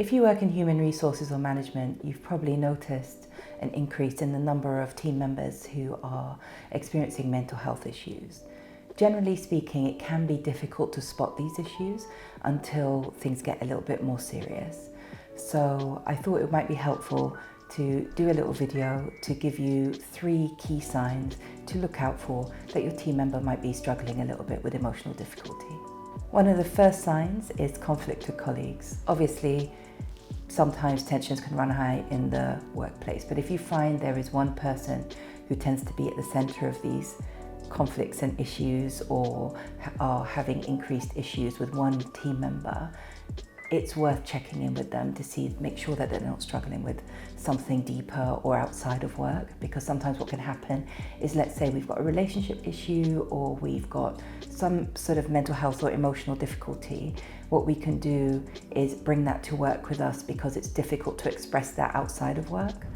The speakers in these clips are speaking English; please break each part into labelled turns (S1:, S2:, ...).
S1: If you work in human resources or management, you've probably noticed an increase in the number of team members who are experiencing mental health issues. Generally speaking, it can be difficult to spot these issues until things get a little bit more serious. So I thought it might be helpful to do a little video to give you 3 key signs to look out for that your team member might be struggling a little bit with emotional difficulty. One of the first signs is conflict with colleagues. Obviously, sometimes tensions can run high in the workplace, but if you find there is one person who tends to be at the center of these conflicts and issues, or are having increased issues with one team member, it's worth checking in with them to make sure that they're not struggling with something deeper or outside of work. Because sometimes what can happen is, let's say we've got a relationship issue or we've got some sort of mental health or emotional difficulty. What we can do is bring that to work with us because it's difficult to express that outside of work.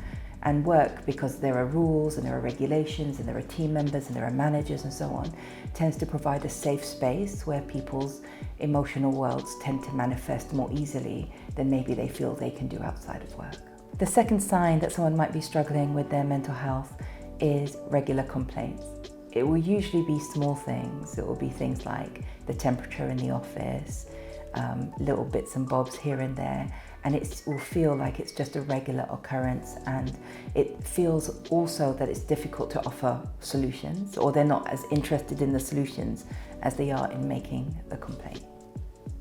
S1: And work, because there are rules and there are regulations and there are team members and there are managers and so on, tends to provide a safe space where people's emotional worlds tend to manifest more easily than maybe they feel they can do outside of work. The second sign that someone might be struggling with their mental health is regular complaints. It will usually be small things. It will be things like the temperature in the office, little bits and bobs here and there, and it will feel like it's just a regular occurrence, and it feels also that it's difficult to offer solutions, or they're not as interested in the solutions as they are in making the complaint.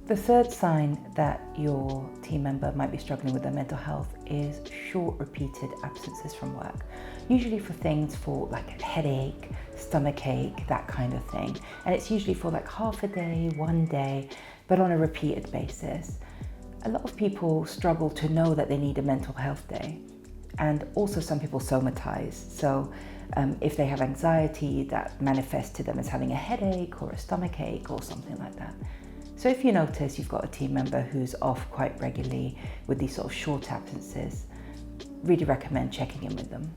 S1: The third sign that your team member might be struggling with their mental health is short repeated absences from work, usually for things for like a headache, stomach ache, that kind of thing. And it's usually for like half a day, 1 day, but on a repeated basis. A lot of people struggle to know that they need a mental health day, and also some people somatize. So if they have anxiety, that manifests to them as having a headache or a stomach ache or something like that. So if you notice you've got a team member who's off quite regularly with these sort of short absences, really recommend checking in with them.